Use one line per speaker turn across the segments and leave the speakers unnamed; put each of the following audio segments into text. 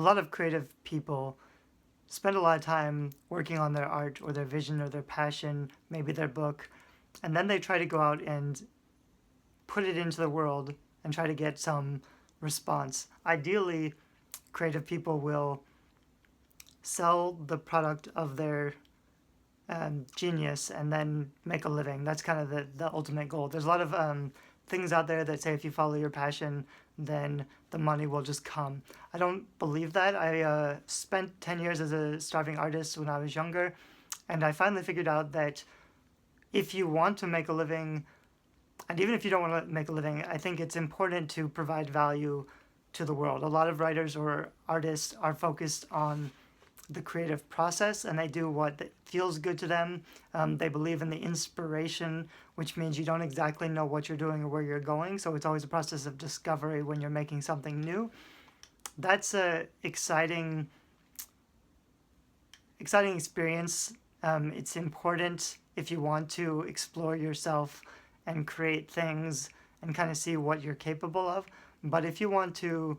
a lot of creative people spend a lot of time working on their art or their vision or their passion, maybe their book, and then they try to go out and put it into the world and try to get some response. Ideally, creative people will sell the product of their genius and then make a living. That's kind of the ultimate goal. There's a lot of things out there that say if you follow your passion, then the money will just come. I don't believe that. I spent 10 years as a starving artist when I was younger, and I finally figured out that if you want to make a living, and even if you don't want to make a living, I think it's important to provide value to the world. A lot of writers or artists are focused on the creative process and they do what feels good to them. They believe in the inspiration, which means you don't exactly know what you're doing or where you're going. So it's always a process of discovery when you're making something new. That's a exciting experience. It's important if you want to explore yourself and create things and kind of see what you're capable of. But if you want to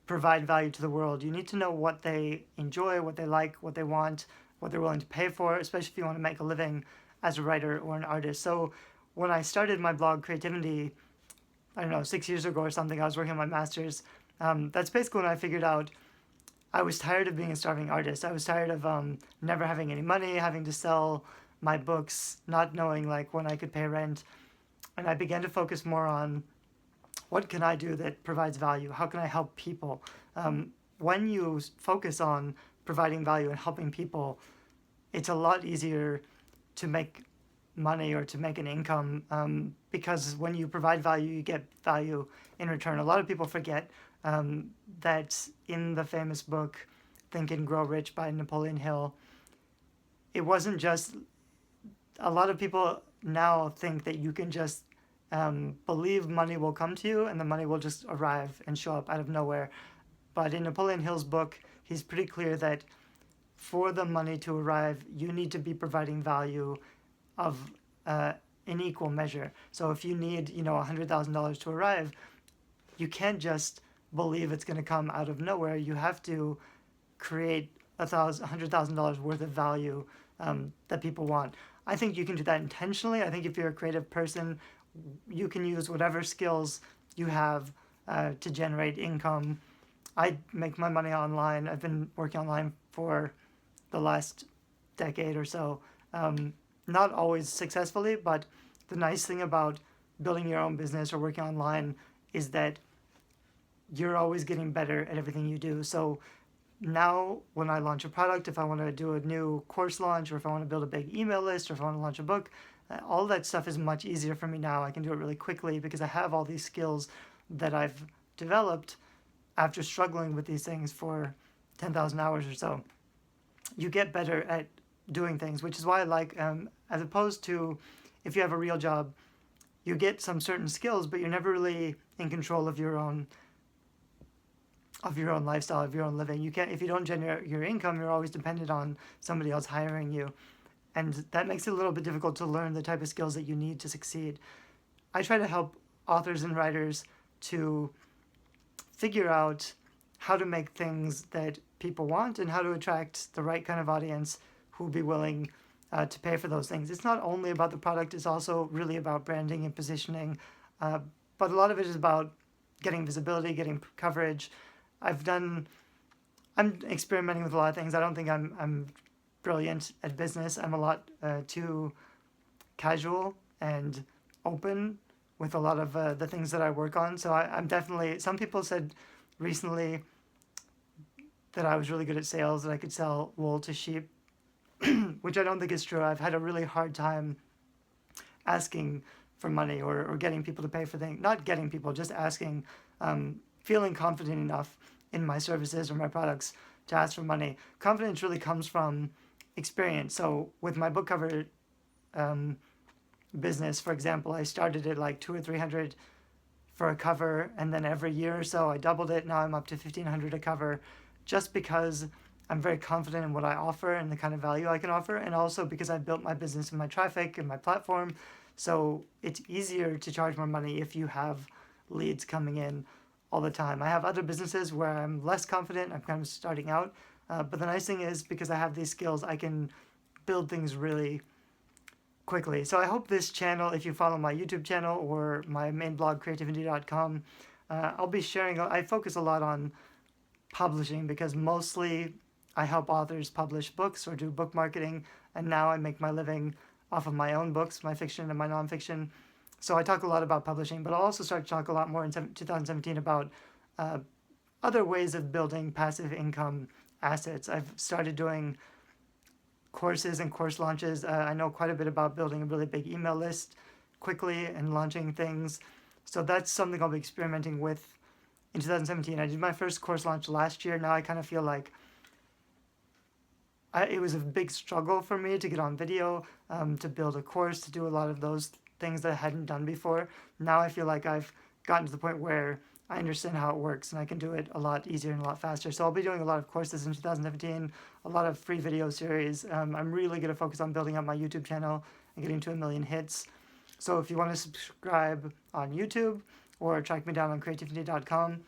provide value to the world, you need to know what they enjoy, what they like, what they want, what they're willing to pay for, especially if you want to make a living as a writer or an artist. So when I started my blog Creativindie, I don't know, 6 years ago or something, I was working on my master's. That's basically when I figured out I was tired of being a starving artist. I was tired of never having any money, having to sell my books, not knowing like when I could pay rent. And I began to focus more on what can I do that provides value? How can I help people? When you focus on providing value and helping people, it's a lot easier to make money or to make an income because when you provide value, you get value in return. A lot of people forget that in the famous book, Think and Grow Rich by Napoleon Hill, it wasn't just, a lot of people now think that you can just believe money will come to you and the money will just arrive and show up out of nowhere. But in Napoleon Hill's book, he's pretty clear that for the money to arrive, you need to be providing value of in equal measure. So if you need, $100,000 to arrive, you can't just believe it's going to come out of nowhere. You have to create $100,000 worth of value that people want. I think you can do that intentionally. I think if you're a creative person, you can use whatever skills you have to generate income. I make my money online. I've been working online for the last decade or so. Not always successfully, but the nice thing about building your own business or working online is that you're always getting better at everything you do. So now when I launch a product, if I want to do a new course launch, or if I want to build a big email list, or if I want to launch a book, all that stuff is much easier for me now. I can do it really quickly because I have all these skills that I've developed after struggling with these things for 10,000 hours or so. You get better at doing things, which is why I like, as opposed to if you have a real job, you get some certain skills, but you're never really in control of your own lifestyle, of your own living. You can't, if you don't generate your income, you're always dependent on somebody else hiring you. And that makes it a little bit difficult to learn the type of skills that you need to succeed. I try to help authors and writers to figure out how to make things that people want and how to attract the right kind of audience who will be willing to pay for those things. It's not only about the product, it's also really about branding and positioning. But a lot of it is about getting visibility, getting coverage. I'm experimenting with a lot of things. I don't think I'm brilliant at business. I'm a lot too casual and open with a lot of the things that I work on. So I'm definitely, some people said recently that I was really good at sales, that I could sell wool to sheep, which I don't think is true. I've had a really hard time asking for money or getting people to pay for things. Not getting people, just asking, feeling confident enough in my services or my products to ask for money. Confidence really comes from experience. So with my book cover business, for example, I started at like 200 or 300 for a cover, and then every year or so I doubled it. Now I'm up to 1,500 a cover, just because I'm very confident in what I offer and the kind of value I can offer, and also because I built my business and my traffic and my platform. So it's easier to charge more money if you have leads coming in all the time. I have other businesses where I'm less confident, I'm kind of starting out, but the nice thing is because I have these skills, I can build things really quickly. So I hope this channel, if you follow my YouTube channel or my main blog, creativindie.com, I'll be sharing, I focus a lot on publishing because mostly I help authors publish books or do book marketing, and now I make my living off of my own books, my fiction and my nonfiction. So I talk a lot about publishing, but I'll also start to talk a lot more in 2017 about uh, other ways of building passive income assets. I've started doing courses and course launches. I know quite a bit about building a really big email list quickly and launching things. So that's something I'll be experimenting with in 2017. I did my first course launch last year. Now I kind of feel like it was a big struggle for me to get on video, to build a course, to do a lot of those things that I hadn't done before. Now I feel like I've gotten to the point where I understand how it works and I can do it a lot easier and a lot faster. So I'll be doing a lot of courses in 2017, a lot of free video series. I'm really going to focus on building up my YouTube channel and getting to 1 million hits. So if you want to subscribe on YouTube or track me down on creativindie.com,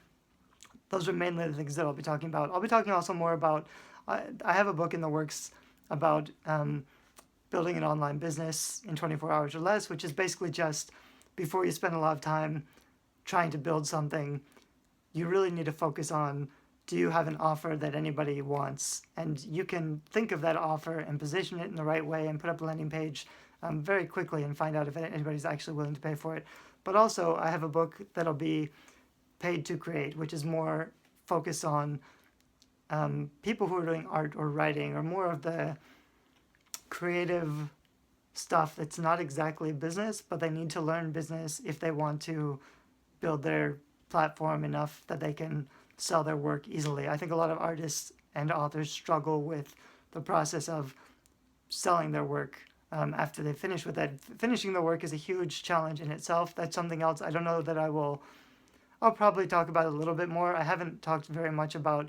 those are mainly the things that I'll be talking about. I'll be talking also more about, I have a book in the works about building an online business in 24 hours or less, which is basically just before you spend a lot of time trying to build something, you really need to focus on, do you have an offer that anybody wants? And you can think of that offer and position it in the right way and put up a landing page very quickly and find out if anybody's actually willing to pay for it. But also, I have a book that'll be paid to create, which is more focused on people who are doing art or writing or more of the creative stuff that's not exactly business, but they need to learn business if they want to build their platform enough that they can sell their work easily. I think a lot of artists and authors struggle with the process of selling their work after they finish with it. Finishing the work is a huge challenge in itself. That's something else I don't know that I'll probably talk about a little bit more. I haven't talked very much about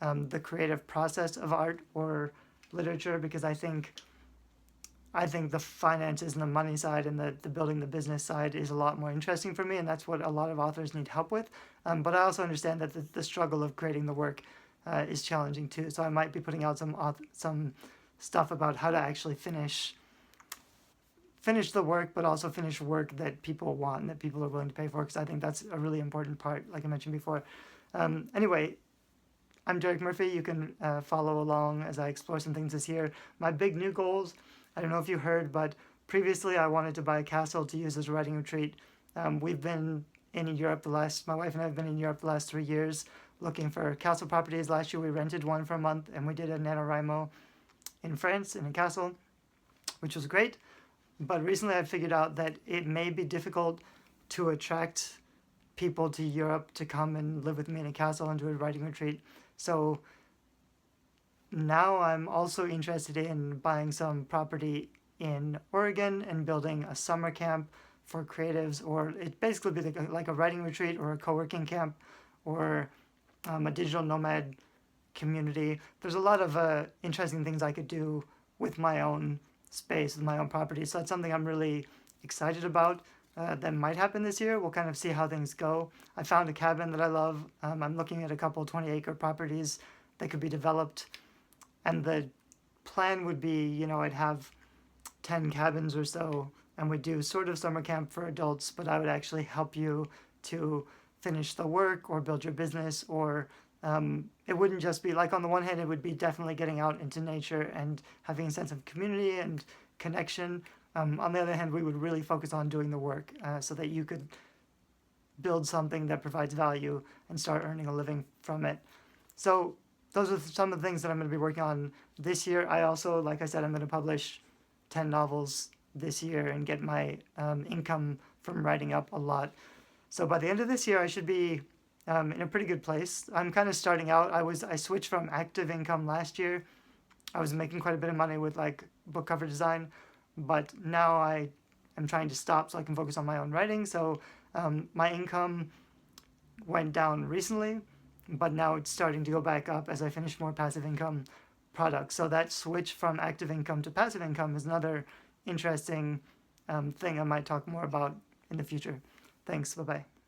the creative process of art or literature because I think the finances and the money side and the building the business side is a lot more interesting for me, and that's what a lot of authors need help with. But I also understand that the struggle of creating the work is challenging too. So I might be putting out some stuff about how to actually finish the work, but also finish work that people want and that people are willing to pay for, because I think that's a really important part, like I mentioned before. Anyway, I'm Derek Murphy. You can follow along as I explore some things this year. My big new goals, I don't know if you heard, but previously I wanted to buy a castle to use as a writing retreat. We've been in Europe my wife and I have been in Europe the last 3 years looking for castle properties. Last year we rented one for a month and we did a NaNoWriMo in France in a castle, which was great. But recently I figured out that it may be difficult to attract people to Europe to come and live with me in a castle and do a writing retreat. So now I'm also interested in buying some property in Oregon and building a summer camp for creatives, or it basically be like a writing retreat or a co-working camp or a digital nomad community. There's a lot of interesting things I could do with my own space, with my own property. So that's something I'm really excited about. That might happen this year. We'll kind of see how things go. I found a cabin that I love. I'm looking at a couple 20-acre properties that could be developed. And the plan would be, I'd have 10 cabins or so, and we'd do sort of summer camp for adults, but I would actually help you to finish the work or build your business, or it wouldn't just be like, on the one hand, it would be definitely getting out into nature and having a sense of community and connection. On the other hand, we would really focus on doing the work so that you could build something that provides value and start earning a living from it. So those are some of the things that I'm going to be working on this year. I also, like I said, I'm going to publish 10 novels this year and get my income from writing up a lot. So by the end of this year, I should be in a pretty good place. I'm kind of starting out. I switched from active income last year. I was making quite a bit of money with like book cover design, but now I am trying to stop so I can focus on my own writing. So my income went down recently, but now it's starting to go back up as I finish more passive income products. So that switch from active income to passive income is another interesting thing I might talk more about in the future. Thanks. Bye-bye.